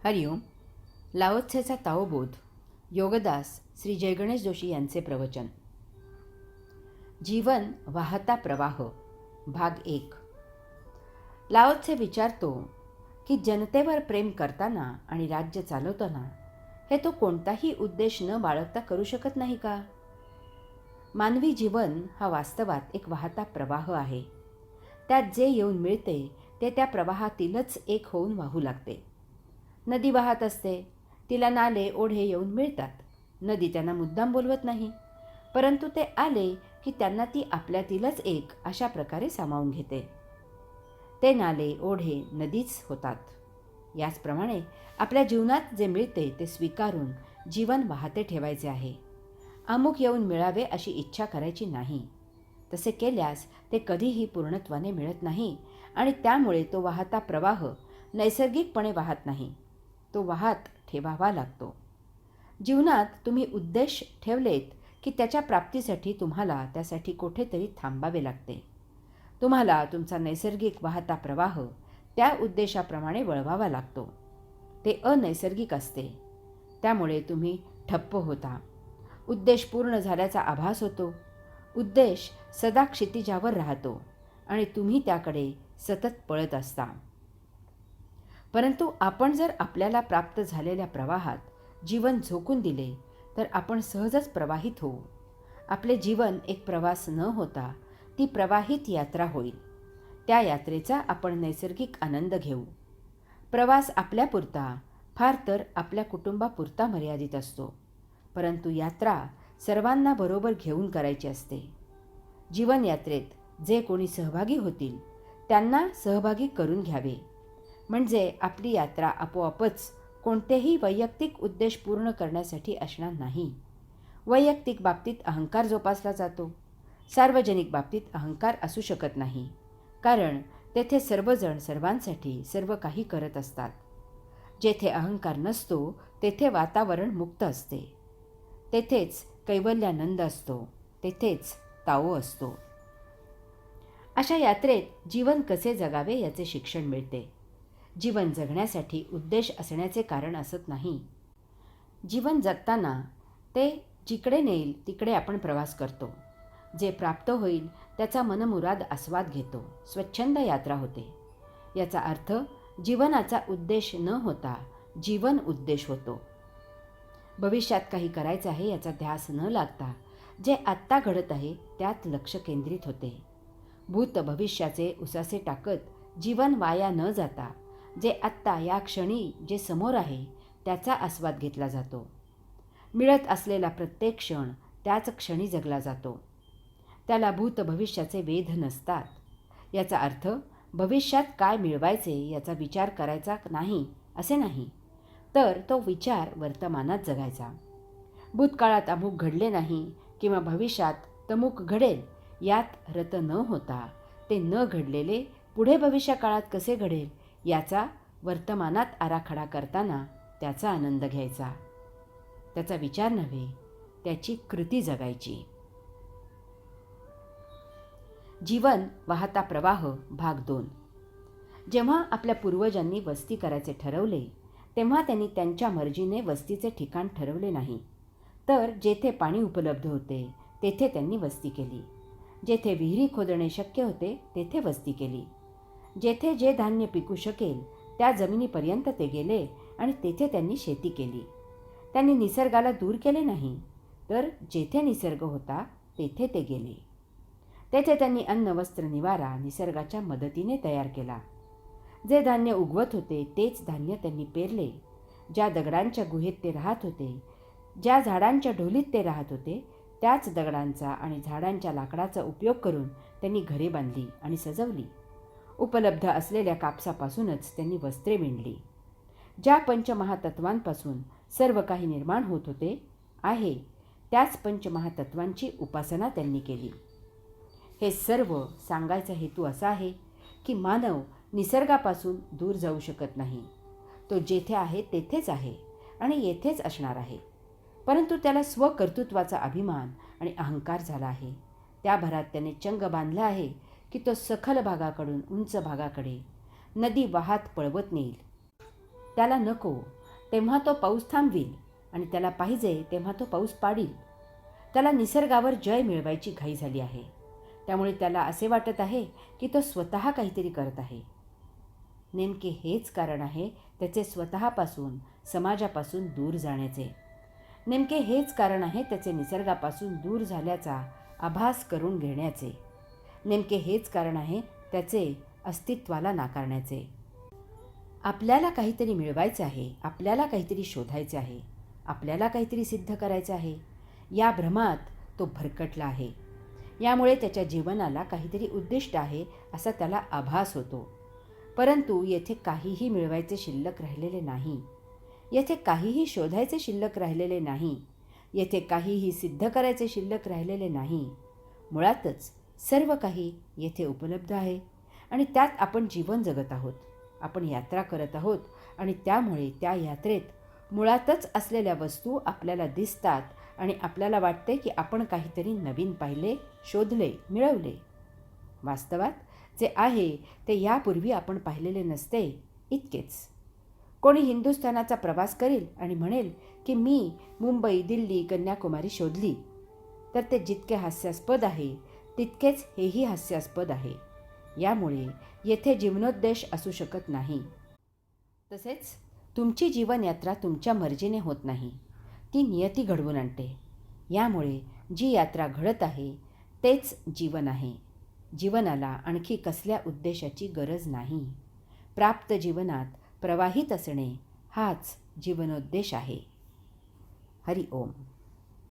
हरिओम. लाओत्सेचा ताओबोध. योगदास श्री जयगणेश जोशी यांचे प्रवचन. जीवन वाहता प्रवाह. भाग 1. लाओत्से विचारतो की जनतेवर प्रेम करताना आणि राज्य चालवताना हे तो कोणताही उद्देश न बाळगता करू शकत नाही का? मानवी जीवन हा वास्तवात एक वाहता प्रवाह आहे. त्यात जे येऊन मिळते ते त्या प्रवाहातीलच एक होऊन वाहू लागते. नदी वाहत असते, तिला नाले ओढे येऊन मिळतात. नदी त्यांना मुद्दाम बोलवत नाही, परंतु ते आले की त्यांना ती आपल्यातीलच एक अशा प्रकारे सामावून घेते. ते नाले ओढे नदीच होतात. याचप्रमाणे आपल्या जीवनात जे मिळते ते स्वीकारून जीवन वाहते ठेवायचे आहे. अमुक येऊन मिळावे अशी इच्छा करायची नाही. तसे केल्यास ते कधीही पूर्णत्वाने मिळत नाही आणि त्यामुळे तो वाहता प्रवाह नैसर्गिकपणे वाहत नाही, तो वाहत ठेवावा लागतो. जीवनात तुम्ही उद्देश ठेवलेत की त्याच्या प्राप्तीसाठी तुम्हाला त्यासाठी कुठेतरी थांबावे लागते. तुम्हाला तुमचा नैसर्गिक वाहता प्रवाह त्या उद्देशाप्रमाणे वळवावा लागतो. ते अनैसर्गिक असते, त्यामुळे तुम्ही ठप्प होता. उद्देश पूर्ण झाल्याचा आभास होतो. उद्देश सदा क्षितिजावर राहतो आणि तुम्ही त्याकडे सतत पळत असता. परंतु आपण जर आपल्याला प्राप्त झालेल्या प्रवाहात जीवन झोकून दिले तर आपण सहजच प्रवाहित होऊ. आपले जीवन एक प्रवास न होता ती प्रवाहित यात्रा होईल. त्या यात्रेचा आपण नैसर्गिक आनंद घेऊ. प्रवास आपल्यापुरता, फार तर आपल्या कुटुंबापुरता मर्यादित असतो, परंतु यात्रा सर्वांना बरोबर घेऊन करायची असते. जीवनयात्रेत जे कोणी सहभागी होतील त्यांना सहभागी करून घ्यावे, म्हणजे आपली यात्रा आपोआपच कोणतेही वैयक्तिक उद्देश पूर्ण करण्यासाठी असणार नाही. वैयक्तिक बाबतीत अहंकार जोपासला जातो, सार्वजनिक बाबतीत अहंकार असू शकत नाही, कारण तेथे सर्वजण सर्वांसाठी सर्व काही करत असतात. जेथे अहंकार नसतो तेथे वातावरण मुक्त असते, तेथेच कैवल्यानंद असतो, तेथेच ताओ असतो. अशा यात्रेत जीवन कसे जगावे याचे शिक्षण मिळते. जीवन जगण्यासाठी उद्देश असण्याचे कारण असत नाही. जीवन जगताना ते जिकडे नेईल तिकडे आपण प्रवास करतो. जे प्राप्त होईल त्याचा मनमुराद आस्वाद घेतो. स्वच्छंद यात्रा होते. याचा अर्थ जीवनाचा उद्देश न होता जीवन उद्देश होतो. भविष्यात काही करायचे आहे याचा ध्यास न लागता जे आत्ता घडत आहे त्यात लक्ष केंद्रित होते. भूत भविष्याचे उसासे टाकत जीवन वाया न जाता जे आत्ता या क्षणी जे समोर आहे त्याचा आस्वाद घेतला जातो. मिळत असलेला प्रत्येक क्षण त्याच क्षणी जगला जातो. त्याला भूत भविष्याचे वेध नसतात. याचा अर्थ भविष्यात काय मिळवायचे याचा विचार करायचा नाही असे नाही, तर तो विचार वर्तमानात जगायचा. भूतकाळात अमुक घडले नाही किंवा भविष्यात तमुक घडेल यात रत न होता ते न घडलेले पुढे भविष्य काळात कसे घडेल याचा वर्तमानात आराखडा करताना त्याचा आनंद घ्यायचा. त्याचा विचार नव्हे, त्याची कृती जगायची. जीवन वाहता प्रवाह. भाग 2. जेव्हा आपल्या पूर्वजांनी वस्ती करायचे ठरवले तेव्हा त्यांनी त्यांच्या मर्जीने वस्तीचे ठिकाण ठरवले नाही, तर जेथे पाणी उपलब्ध होते तेथे त्यांनी वस्ती केली. जेथे विहिरी खोदणे शक्य होते तेथे वस्ती केली. जेथे जे धान्य पिकू शकेल त्या जमिनीपर्यंत ते गेले आणि तेथे त्यांनी शेती केली. त्यांनी निसर्गाला दूर केले नाही, तर जेथे निसर्ग होता तेथे ते गेले. तेथे त्यांनी अन्न वस्त्र निवारा निसर्गाच्या मदतीने तयार केला. जे धान्य उगवत होते तेच धान्य त्यांनी पेरले. ज्या दगडांच्या गुहेत ते राहत होते, ज्या झाडांच्या ढोलीत ते राहत होते, त्याच दगडांचा आणि झाडांच्या लाकडाचा उपयोग करून त्यांनी घरे बांधली आणि सजवली. उपलब्ध असलेल्या कापसापासूनच त्यांनी वस्त्रे विणली. ज्या पंचमहातत्वांपासून सर्व काही निर्माण होत होते आहे त्याच पंचमहातत्वांची उपासना त्यांनी केली. हे सर्व सांगायचा हेतू असा आहे की मानव निसर्गापासून दूर जाऊ शकत नाही. तो जेथे आहे तेथेच आहे आणि येथेच असणार आहे, परंतु त्याला स्वकर्तृत्वाचा अभिमान आणि अहंकार झाला आहे. त्या भरात त्याने चंग बांधला आहे की तो सखल भागाकडून उंच भागाकडे नदी वाहत पळवत नेईल. त्याला नको तेव्हा तो पाऊस थांबवील आणि त्याला पाहिजे तेव्हा तो पाऊस पाडील. त्याला निसर्गावर जय मिळवायची घाई झाली आहे. त्यामुळे त्याला असे वाटत आहे की तो स्वतः काहीतरी करत आहे. नेमके हेच कारण आहे त्याचे स्वतःपासून, समाजापासून दूर जाण्याचे. नेमके हेच कारण आहे त्याचे निसर्गापासून दूर झाल्याचा आभास करून घेण्याचे. नेमके हेच कारण आहे त्याचे अस्तित्वाला नाकारण्याचे. आपल्याला काहीतरी मिळवायचे आहे, आपल्याला काहीतरी शोधायचे आहे, आपल्याला काहीतरी सिद्ध करायचे आहे, या भ्रमात तो भरकटला आहे. यामुळे त्याच्या जीवनाला काहीतरी उद्दिष्ट आहे असा त्याला आभास होतो. परंतु येथे काहीही मिळवायचे शिल्लक राहिलेले नाही. येथे काहीही शोधायचे शिल्लक राहिलेले नाही. येथे काहीही सिद्ध करायचे शिल्लक राहिलेले नाही. मुळातच सर्व काही येथे उपलब्ध आहे आणि त्यात आपण जीवन जगत आहोत. आपण यात्रा करत आहोत आणि त्यामुळे त्या यात्रेत मुळातच असलेल्या वस्तू आपल्याला दिसतात आणि आपल्याला वाटते की आपण काहीतरी नवीन पाहिले, शोधले, मिळवले. वास्तवात जे आहे ते यापूर्वी आपण पाहिलेले नसते, इतकेच. कोणी हिंदुस्थानाचा प्रवास करेल आणि म्हणेल की मी मुंबई, दिल्ली, कन्याकुमारी शोधली, तर ते जितके हास्यास्पद आहे तितकेच हेही हास्यास्पद आहे. यामुळे येथे जीवनोद्देश असू शकत नाही. तसेच तुमची जीवनयात्रा तुमच्या मर्जीने होत नाही, ती नियती घडवून आणते. यामुळे जी यात्रा घडत आहे तेच जीवन आहे. जीवनाला आणखी कसल्या उद्देशाची गरज नाही. प्राप्त जीवनात प्रवाहित असणे हाच जीवनोद्देश आहे. हरि ओम.